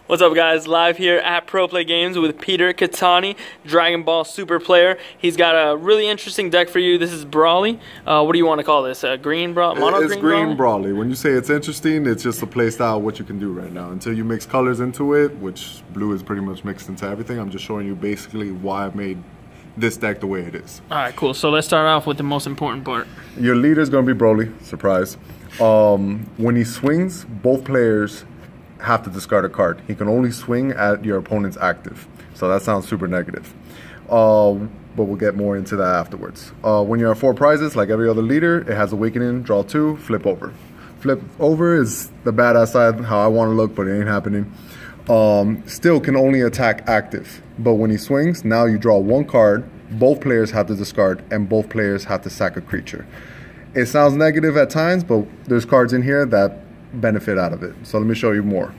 What's up, guys? Live here at Pro Play Games with Peter Katani, Dragon Ball Super player. He's got a really interesting deck for you. This is BROLY. What do you want to call this? A green BROLY? Mono It's green BROLY. When you say it's interesting, it's just a play style, what you can do right now. Until you mix colors into it, which blue is pretty much mixed into everything, I'm just showing you basically why I made this deck the way it is. Alright, cool. So let's start off with the most important part. Your leader is going to be BROLY. Surprise. When he swings, both players have to discard a card. He can only swing at your opponent's active. So that sounds super negative. But we'll get more into that afterwards. When you're at 4 prizes, like every other leader, it has Awakening, draw 2, flip over. Flip over is the badass side, how I want to look, but it ain't happening. Still can only attack active. But when he swings, now you draw 1 card, both players have to discard, and both players have to sack a creature. It sounds negative at times, but there's cards in here that benefit out of it. So let me show you more.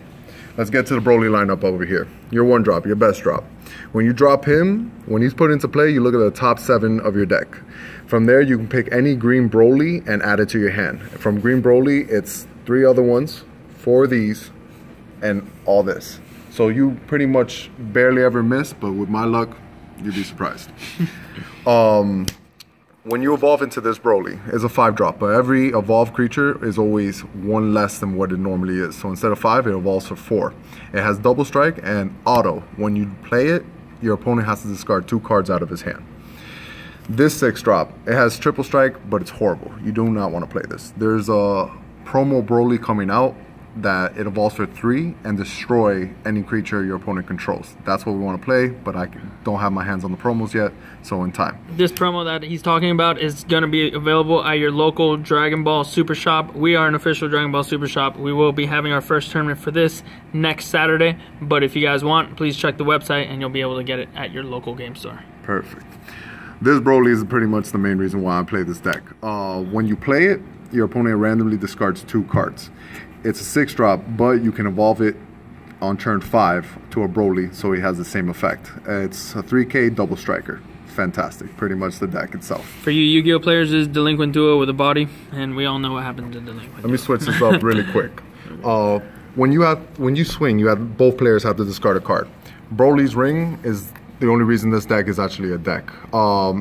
Let's get to the BROLY lineup over here. Your 1 drop, your best drop. When you drop him, when he's put into play, you look at the top 7 of your deck. From there, you can pick any green BROLY and add it to your hand. From green BROLY, it's 3 other ones, 4 of these, and all this. So you pretty much barely ever miss, but with my luck, you'd be surprised. When you evolve into this BROLY, it's a 5 drop, but every evolved creature is always 1 less than what it normally is. So instead of 5, it evolves for 4. It has double strike and auto. When you play it, your opponent has to discard 2 cards out of his hand. This 6 drop, it has triple strike, but it's horrible. You do not want to play this. There's a promo BROLY coming out that it evolves for 3 and destroy any creature your opponent controls. That's what we want to play, but I don't have my hands on the promos yet, so in time. This promo that he's talking about is going to be available at your local Dragon Ball Super Shop. We are an official Dragon Ball Super Shop. We will be having our first tournament for this next Saturday, but if you guys want, please check the website and you'll be able to get it at your local game store. Perfect. This BROLY is pretty much the main reason why I play this deck. When you play it, your opponent randomly discards 2 cards. It's a 6 drop, but you can evolve it on turn 5 to a BROLY, so he has the same effect. It's a 3K double striker. Fantastic. Pretty much the deck itself. For you Yu-Gi-Oh players, is Delinquent Duo with a body, and we all know what happens to Delinquent Let me switch this up really quick. When you swing, both players have to discard a card. BROLY's Ring is the only reason this deck is actually a deck.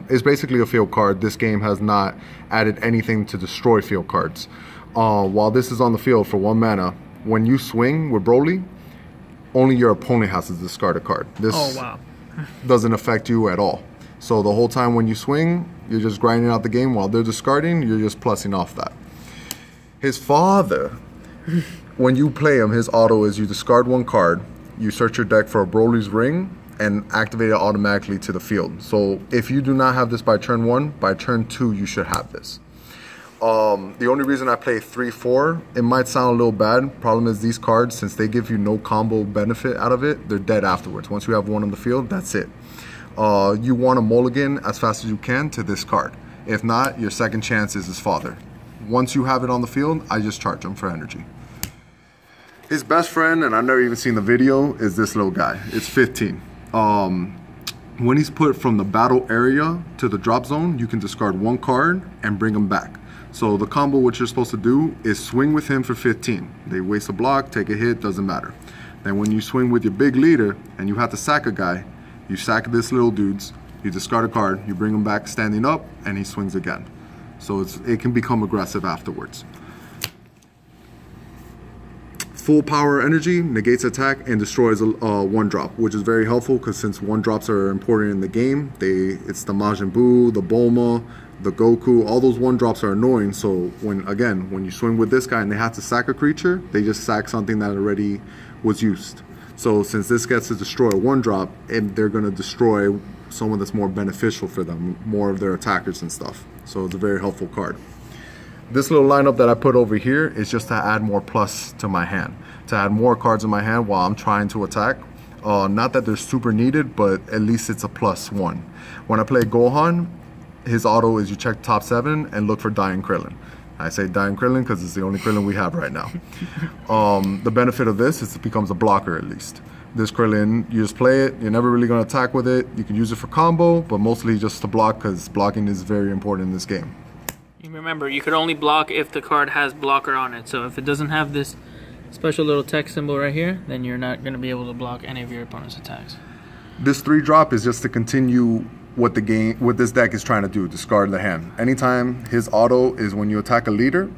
It's basically a field card. This game has not added anything to destroy field cards. While this is on the field for 1 mana, when you swing with BROLY, only your opponent has to discard a card. This doesn't affect you at all. So the whole time when you swing, you're just grinding out the game. While they're discarding, you're just plussing off that. His father, when you play him, his auto is you discard 1 card, you search your deck for a BROLY's Ring, and activate it automatically to the field. So if you do not have this by turn 1, by turn 2, you should have this. The only reason I play 3-4, it might sound a little bad. Problem is these cards, since they give you no combo benefit out of it, they're dead afterwards. Once you have 1 on the field, that's it. You want to mulligan as fast as you can to this card. If not, your second chance is his father. Once you have it on the field, I just charge him for energy. His best friend, and I've never even seen the video, is this little guy. It's 15. When he's put from the battle area to the drop zone, you can discard 1 card and bring him back. So the combo, what you're supposed to do is swing with him for 15. They waste a block, take a hit, doesn't matter. Then when you swing with your big leader and you have to sack a guy, you sack this little dudes, you discard a card, you bring him back standing up, and he swings again. So it can become aggressive afterwards. Full power energy negates attack and destroys a 1 drop, which is very helpful because since 1 drops are important in the game, it's the Majin Buu, the Bulma, the Goku, all those 1 drops are annoying. So when you swing with this guy and they have to sack a creature, they just sack something that already was used. So since this gets to destroy a 1 drop, and they're going to destroy someone that's more beneficial for them, more of their attackers and stuff. So it's a very helpful card. This little lineup that I put over here is just to add more plus to my hand, to add more cards in my hand while I'm trying to attack. Not that they're super needed, but at least it's a +1. When I play Gohan, his auto is you check top 7 and look for Dying Krillin. I say Dying Krillin because it's the only Krillin we have right now. The benefit of this is it becomes a blocker at least. This Krillin, you just play it, you're never really going to attack with it. You can use it for combo, but mostly just to block because blocking is very important in this game. Remember, you could only block if the card has blocker on it. So if it doesn't have this special little text symbol right here, then you're not going to be able to block any of your opponent's attacks. This 3-drop is just to continue what this deck is trying to do, discard the hand. Anytime his auto is when you attack a leader,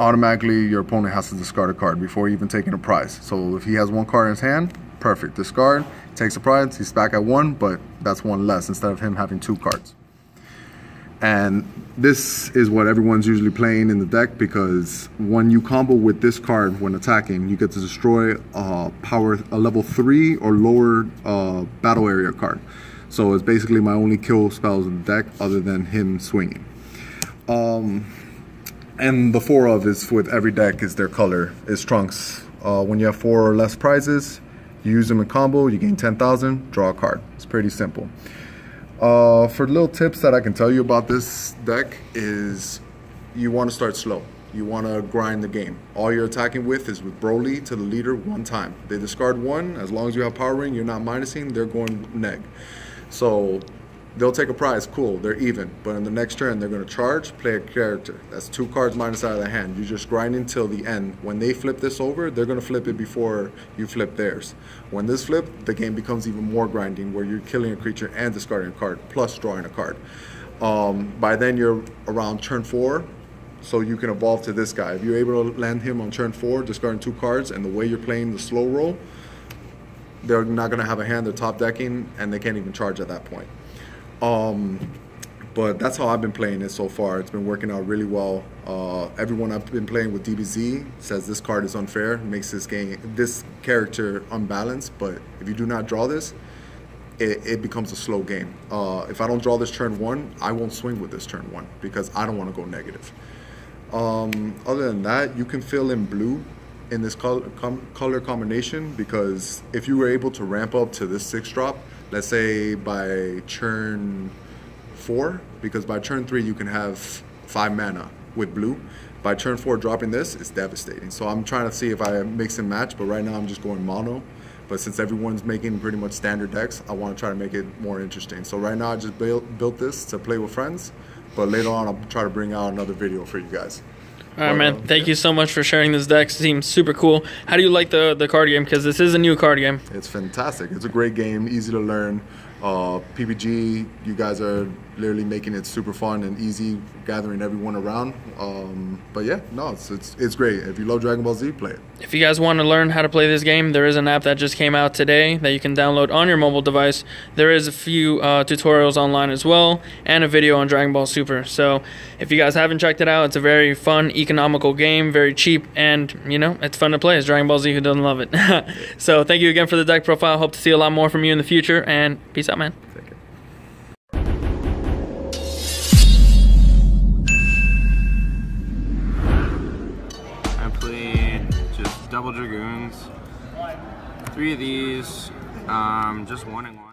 automatically your opponent has to discard a card before even taking a prize. So if he has 1 card in his hand, perfect, discard, takes a prize, he's back at 1, but that's 1 less instead of him having 2 cards. And this is what everyone's usually playing in the deck, because when you combo with this card when attacking, you get to destroy a level 3 or lower battle area card. So it's basically my only kill spells in the deck other than him swinging. And the 4 of is with every deck is their color, is Trunks. When you have 4 or less prizes, you use them in combo, you gain 10,000, draw a card. It's pretty simple. For little tips that I can tell you about this deck is you want to start slow. You want to grind the game. All you're attacking with is with BROLY to the leader 1 time. They discard 1, as long as you have power ring, you're not minusing, they're going neg. So they'll take a prize, cool, they're even. But in the next turn, they're going to charge, play a character. That's 2 cards minus out of the hand. You just grind until the end. When they flip this over, they're going to flip it before you flip theirs. When this flips, the game becomes even more grinding, where you're killing a creature and discarding a card, plus drawing a card. By then, you're around turn 4, so you can evolve to this guy. If you're able to land him on turn 4, discarding 2 cards, and the way you're playing the slow roll, they're not going to have a hand, they're top decking, and they can't even charge at that point. But that's how I've been playing it so far. It's been working out really well. Everyone I've been playing with DBZ says this card is unfair, makes this character unbalanced, but if you do not draw this, it becomes a slow game. If I don't draw this turn 1, I won't swing with this turn 1 because I don't want to go negative. Other than that, you can fill in blue in this color combination, because if you were able to ramp up to this 6-drop, let's say by turn 4, because by turn 3 you can have 5 mana with blue. By turn 4 dropping this is devastating. So I'm trying to see if I mix and match, but right now I'm just going mono. But since everyone's making pretty much standard decks, I want to try to make it more interesting. So right now I just built this to play with friends, but later on I'll try to bring out another video for you guys. All right, man. Thank you so much for sharing this deck. It seems super cool. How do you like the card game? Because this is a new card game. It's fantastic. It's a great game, easy to learn. PPG, you guys are literally making it super fun and easy, gathering everyone around. But yeah, no, it's great. If you love Dragon Ball Z, play it. If you guys want to learn how to play this game, there is an app that just came out today that you can download on your mobile device. There is a few tutorials online as well, and a video on Dragon Ball Super. So if you guys haven't checked it out, it's a very fun, economical game, very cheap, and you know, it's fun to play. It's Dragon Ball Z, who doesn't love it? So thank you again for the deck profile. Hope to see a lot more from you in the future, and peace out, man. Take care. I played just double Dragoons, 3 of these, just 1 and 1.